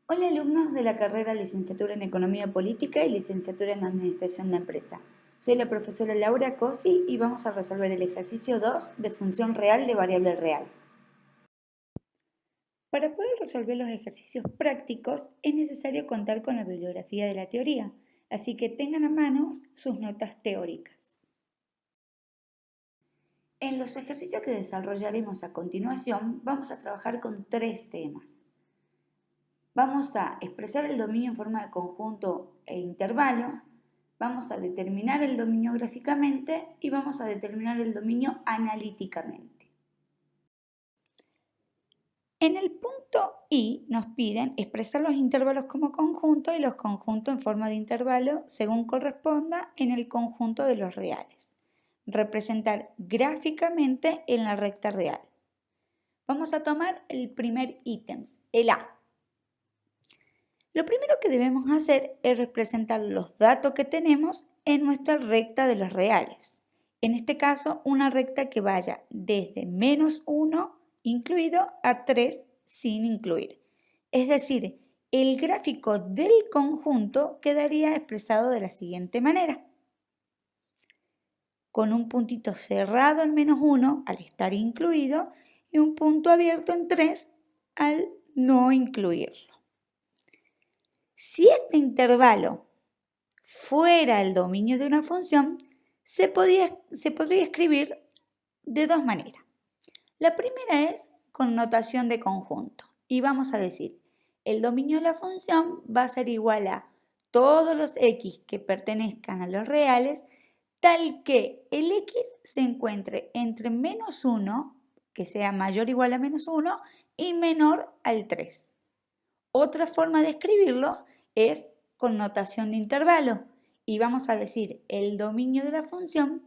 Hola alumnos de la carrera Licenciatura en Economía Política y Licenciatura en Administración de Empresa. Soy la profesora Laura Cosi y vamos a resolver el ejercicio 2 de función real de variable real. Para poder resolver los ejercicios prácticos es necesario contar con la bibliografía de la teoría, así que tengan a mano sus notas teóricas. En los ejercicios que desarrollaremos a continuación vamos a trabajar con 3 temas. Vamos a expresar el dominio en forma de conjunto e intervalo, vamos a determinar el dominio gráficamente y vamos a determinar el dominio analíticamente. En el punto I nos piden expresar los intervalos como conjunto y los conjuntos en forma de intervalo según corresponda en el conjunto de los reales. Representar gráficamente en la recta real. Vamos a tomar el primer ítem, el A. Lo primero que debemos hacer es representar los datos que tenemos en nuestra recta de los reales. En este caso, una recta que vaya desde -1 incluido a 3 sin incluir. Es decir, el gráfico del conjunto quedaría expresado de la siguiente manera. Con un puntito cerrado en -1 al estar incluido y un punto abierto en 3 al no incluirlo. Si este intervalo fuera el dominio de una función, se podría escribir de dos maneras. La primera es con notación de conjunto y vamos a decir, el dominio de la función va a ser igual a todos los x que pertenezcan a los reales, tal que el x se encuentre entre -1, que sea mayor o igual a -1, y menor al 3. Otra forma de escribirlo es con notación de intervalo y vamos a decir el dominio de la función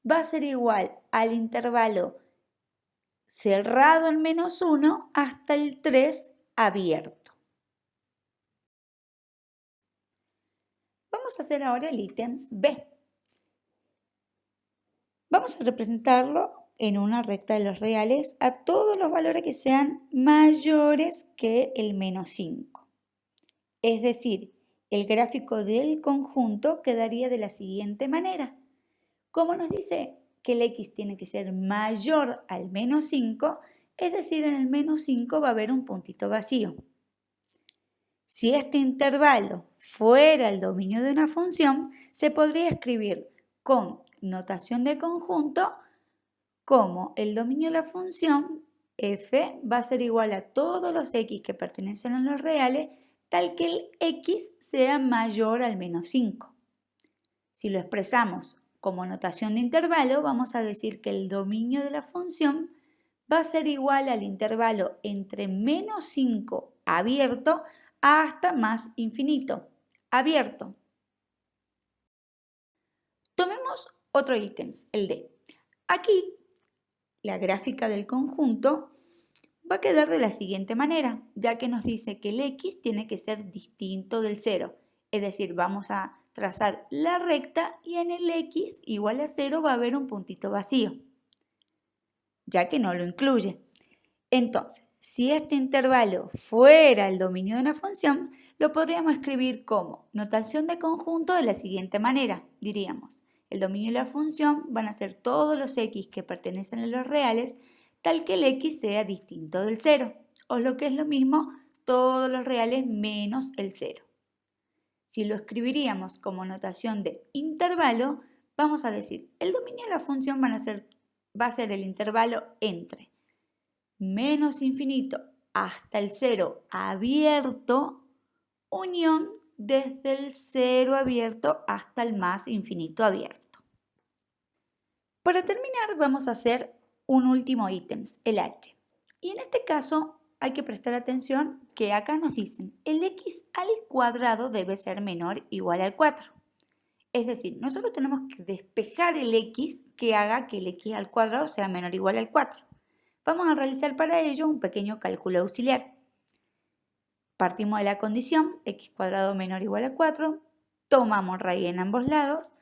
va a ser igual al intervalo cerrado en -1 hasta el 3 abierto. Vamos a hacer ahora el ítem B. Vamos a representarlo en una recta de los reales a todos los valores que sean mayores que el -5. Es decir, el gráfico del conjunto quedaría de la siguiente manera. Como nos dice que el x tiene que ser mayor al -5, es decir, en el -5 va a haber un puntito vacío. Si este intervalo fuera el dominio de una función, se podría escribir con notación de conjunto como el dominio de la función f va a ser igual a todos los x que pertenecen a los reales, tal que el x sea mayor al -5. Si lo expresamos como notación de intervalo, vamos a decir que el dominio de la función va a ser igual al intervalo entre -5 abierto hasta más infinito abierto. Tomemos otro ítem, el D. Aquí, la gráfica del conjunto va a quedar de la siguiente manera, ya que nos dice que el x tiene que ser distinto del 0. Es decir, vamos a trazar la recta y en el x igual a 0 va a haber un puntito vacío, ya que no lo incluye. Entonces, si este intervalo fuera el dominio de una función, lo podríamos escribir como notación de conjunto de la siguiente manera. Diríamos, el dominio de la función van a ser todos los x que pertenecen a los reales, tal que el x sea distinto del 0, o lo que es lo mismo, todos los reales menos el 0. Si lo escribiríamos como notación de intervalo, vamos a decir, el dominio de la función va a ser el intervalo entre menos infinito hasta el 0 abierto, unión desde el 0 abierto hasta el más infinito abierto. Para terminar vamos a hacer un último ítem, el h. Y en este caso hay que prestar atención que acá nos dicen el x al cuadrado debe ser menor o igual al 4. Es decir, nosotros tenemos que despejar el x que haga que el x al cuadrado sea menor o igual al 4. Vamos a realizar para ello un pequeño cálculo auxiliar. Partimos de la condición x cuadrado menor o igual a 4, tomamos raíz en ambos lados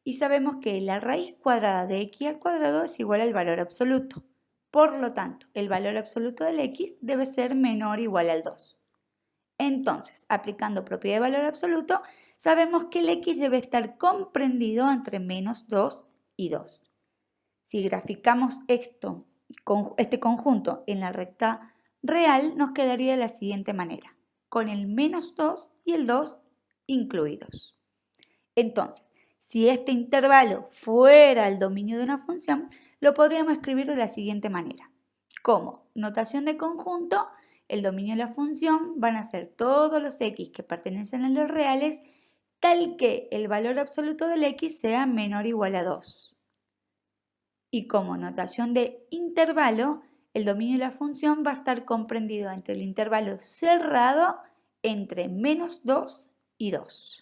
y sabemos que la raíz cuadrada de x al cuadrado es igual al valor absoluto. Por lo tanto, el valor absoluto del x debe ser menor o igual al 2. Entonces, aplicando propiedad de valor absoluto, sabemos que el x debe estar comprendido entre menos 2 y 2. Si graficamos este conjunto en la recta real, nos quedaría de la siguiente manera, con el menos 2 y el 2 incluidos. Entonces, si este intervalo fuera el dominio de una función, lo podríamos escribir de la siguiente manera. Como notación de conjunto, el dominio de la función van a ser todos los x que pertenecen a los reales, tal que el valor absoluto del x sea menor o igual a 2. Y como notación de intervalo, el dominio de la función va a estar comprendido entre el intervalo cerrado entre menos 2 y 2.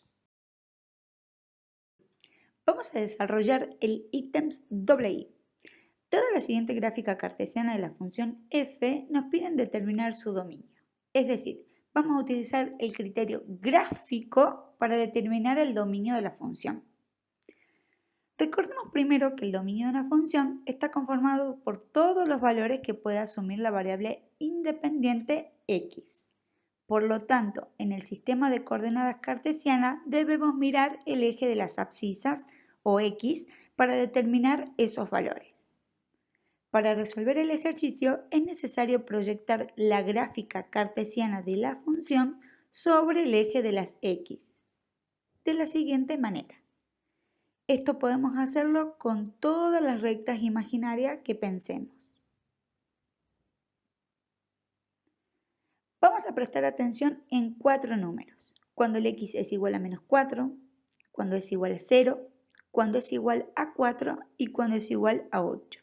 Vamos a desarrollar el ítems II. Dada la siguiente gráfica cartesiana de la función f, nos piden determinar su dominio. Es decir, vamos a utilizar el criterio gráfico para determinar el dominio de la función. Recordemos primero que el dominio de una función está conformado por todos los valores que puede asumir la variable independiente x. Por lo tanto, en el sistema de coordenadas cartesiana debemos mirar el eje de las abscisas o x para determinar esos valores. Para resolver el ejercicio es necesario proyectar la gráfica cartesiana de la función sobre el eje de las x, de la siguiente manera. Esto podemos hacerlo con todas las rectas imaginarias que pensemos. Vamos a prestar atención en 4 números. Cuando el x es igual a menos 4, cuando es igual a 0, cuando es igual a 4 y cuando es igual a 8.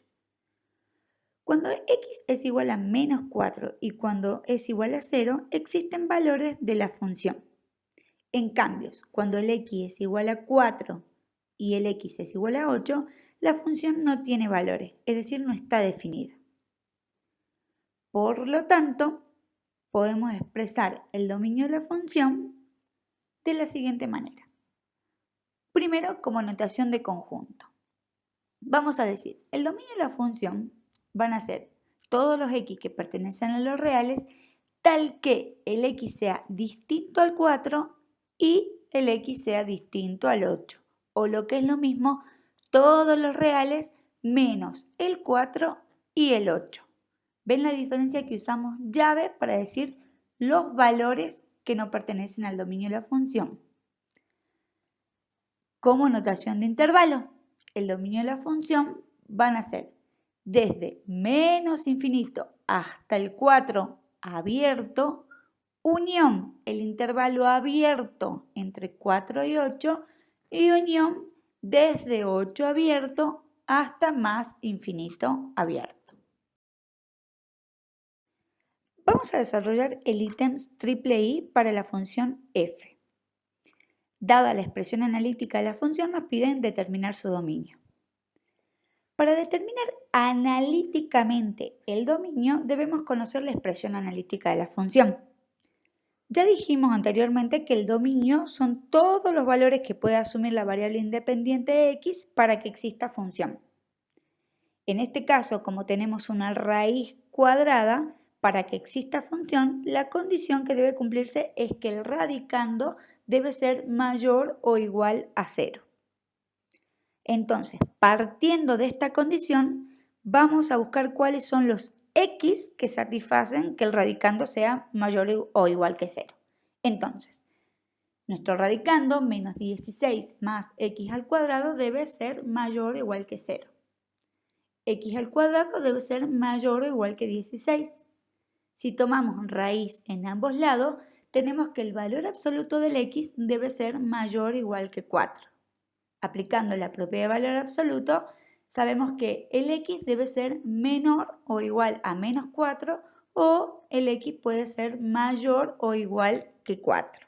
Cuando x es igual a menos 4 y cuando es igual a 0, existen valores de la función. En cambio, cuando el x es igual a 4 y el x es igual a 8, la función no tiene valores, es decir, no está definida. Por lo tanto, podemos expresar el dominio de la función de la siguiente manera. Primero, como notación de conjunto. Vamos a decir, el dominio de la función van a ser todos los x que pertenecen a los reales, tal que el x sea distinto al 4 y el x sea distinto al 8. O lo que es lo mismo, todos los reales menos el 4 y el 8. ¿Ven la diferencia que usamos llave para decir los valores que no pertenecen al dominio de la función? Como notación de intervalo, el dominio de la función van a ser desde menos infinito hasta el 4 abierto, unión el intervalo abierto entre 4 y 8 y unión desde 8 abierto hasta más infinito abierto. Vamos a desarrollar el ítems III para la función f. Dada la expresión analítica de la función, nos piden determinar su dominio. Para determinar analíticamente el dominio, debemos conocer la expresión analítica de la función. Ya dijimos anteriormente que el dominio son todos los valores que puede asumir la variable independiente x para que exista función. En este caso, como tenemos una raíz cuadrada, para que exista función, la condición que debe cumplirse es que el radicando debe ser mayor o igual a 0. Entonces, partiendo de esta condición, vamos a buscar cuáles son los x que satisfacen que el radicando sea mayor o igual que 0. Entonces, nuestro radicando, menos 16 más x al cuadrado, debe ser mayor o igual que 0. X al cuadrado debe ser mayor o igual que 16. Si tomamos raíz en ambos lados, tenemos que el valor absoluto del x debe ser mayor o igual que 4. Aplicando la propiedad de valor absoluto, sabemos que el x debe ser menor o igual a menos 4 o el x puede ser mayor o igual que 4.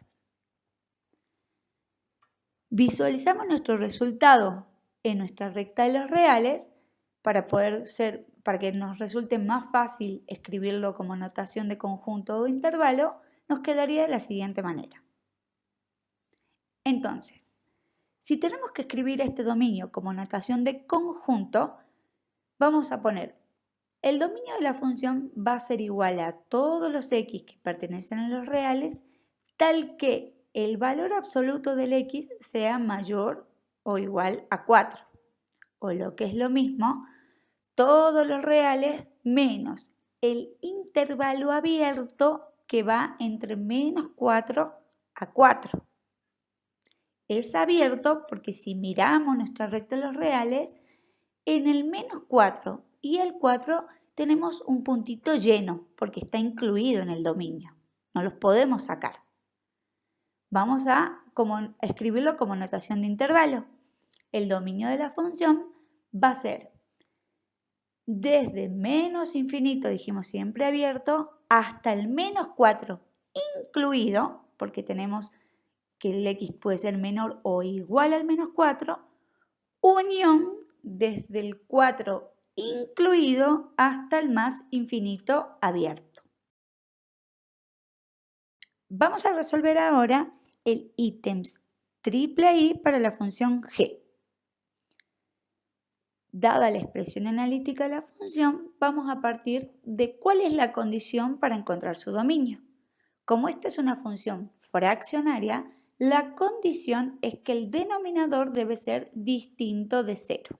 Visualizamos nuestro resultado en nuestra recta de los reales para que nos resulte más fácil escribirlo como notación de conjunto o intervalo, nos quedaría de la siguiente manera. Entonces, si tenemos que escribir este dominio como notación de conjunto, vamos a poner el dominio de la función va a ser igual a todos los x que pertenecen a los reales, tal que el valor absoluto del x sea mayor o igual a 4. O lo que es lo mismo, todos los reales menos el intervalo abierto que va entre menos 4 a 4. Es abierto porque si miramos nuestra recta de los reales, en el menos 4 y el 4 tenemos un puntito lleno porque está incluido en el dominio. No los podemos sacar. Vamos a escribirlo como notación de intervalo. El dominio de la función va a ser desde menos infinito, dijimos siempre abierto, hasta el menos 4 incluido, porque tenemos que el x puede ser menor o igual al menos 4, unión desde el 4 incluido hasta el más infinito abierto. Vamos a resolver ahora el ítems triple I para la función g. Dada la expresión analítica de la función, vamos a partir de cuál es la condición para encontrar su dominio. Como esta es una función fraccionaria, la condición es que el denominador debe ser distinto de 0.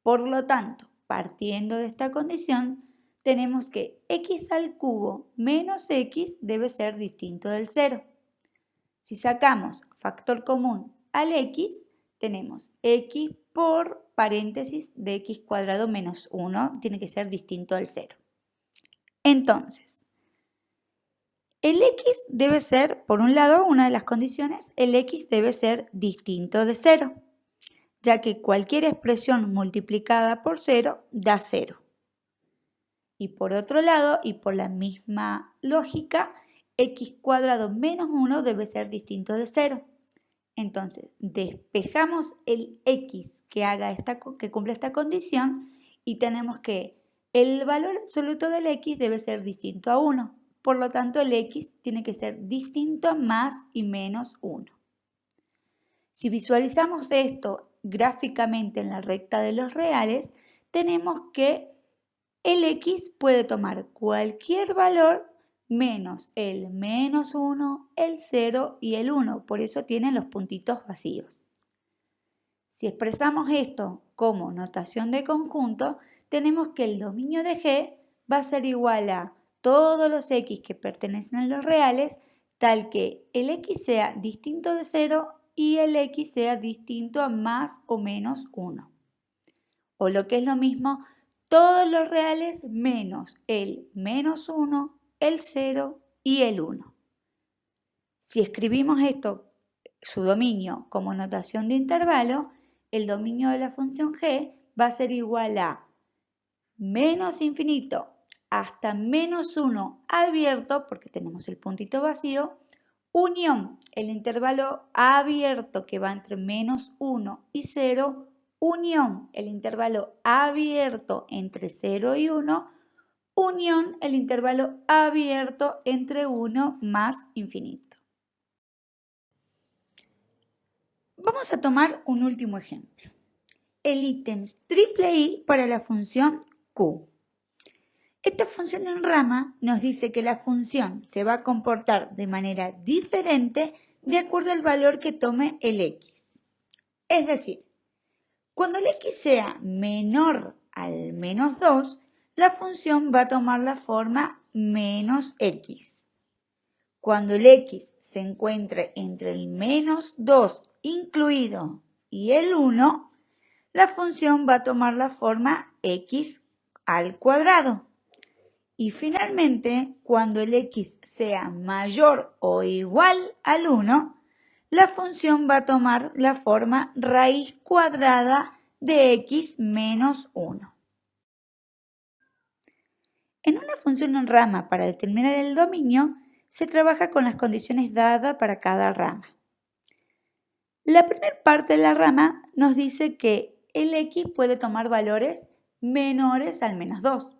Por lo tanto, partiendo de esta condición, tenemos que x al cubo menos x debe ser distinto del 0. Si sacamos factor común al x, tenemos x por paréntesis de x cuadrado menos 1, tiene que ser distinto del 0. Entonces, el x debe ser, por un lado, una de las condiciones, el x debe ser distinto de 0, ya que cualquier expresión multiplicada por 0 da 0. Y por otro lado, y por la misma lógica, x cuadrado menos 1 debe ser distinto de 0. Entonces, despejamos el x que cumple esta condición y tenemos que el valor absoluto del x debe ser distinto a 1. Por lo tanto, el x tiene que ser distinto a más y menos 1. Si visualizamos esto gráficamente en la recta de los reales, tenemos que el x puede tomar cualquier valor menos el menos 1, el 0 y el 1. Por eso tienen los puntitos vacíos. Si expresamos esto como notación de conjunto, tenemos que el dominio de G va a ser igual a todos los x que pertenecen a los reales, tal que el x sea distinto de 0 y el x sea distinto a más o menos 1. O lo que es lo mismo, todos los reales menos el menos 1, el 0 y el 1. Si escribimos esto, su dominio, como notación de intervalo, el dominio de la función g va a ser igual a menos infinito hasta menos 1 abierto, porque tenemos el puntito vacío, unión, el intervalo abierto que va entre menos 1 y 0, unión, el intervalo abierto entre 0 y 1, unión, el intervalo abierto entre 1 más infinito. Vamos a tomar un último ejemplo. El ítems triple I para la función Q. Esta función en rama nos dice que la función se va a comportar de manera diferente de acuerdo al valor que tome el x. Es decir, cuando el x sea menor al menos 2, la función va a tomar la forma menos x. Cuando el x se encuentre entre el menos 2 incluido y el 1, la función va a tomar la forma x al cuadrado. Y finalmente, cuando el x sea mayor o igual al 1, la función va a tomar la forma raíz cuadrada de x menos 1. En una función en rama para determinar el dominio, se trabaja con las condiciones dadas para cada rama. La primera parte de la rama nos dice que el x puede tomar valores menores al menos 2.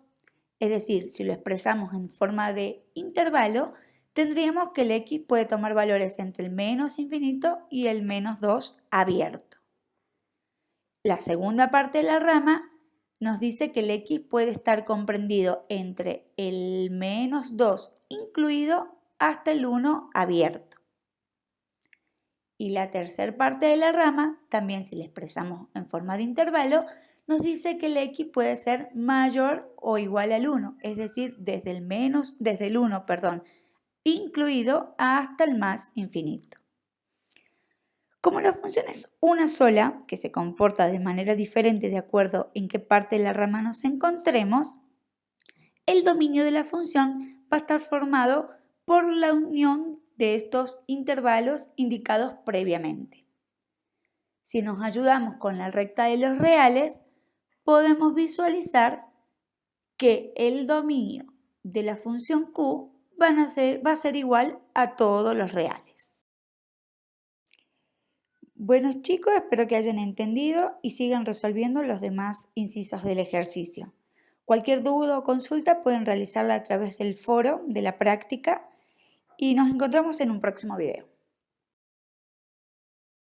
Es decir, si lo expresamos en forma de intervalo, tendríamos que el x puede tomar valores entre el menos infinito y el menos 2 abierto. La segunda parte de la rama nos dice que el x puede estar comprendido entre el -2 incluido hasta el 1 abierto. Y la tercera parte de la rama, también si la expresamos en forma de intervalo, nos dice que el x puede ser mayor o igual al 1, es decir, desde el 1, incluido hasta el más infinito. Como la función es una sola, que se comporta de manera diferente de acuerdo en qué parte de la rama nos encontremos, el dominio de la función va a estar formado por la unión de estos intervalos indicados previamente. Si nos ayudamos con la recta de los reales, podemos visualizar que el dominio de la función q va a ser igual a todos los reales. Bueno chicos, espero que hayan entendido y sigan resolviendo los demás incisos del ejercicio. Cualquier duda o consulta pueden realizarla a través del foro de la práctica y nos encontramos en un próximo video.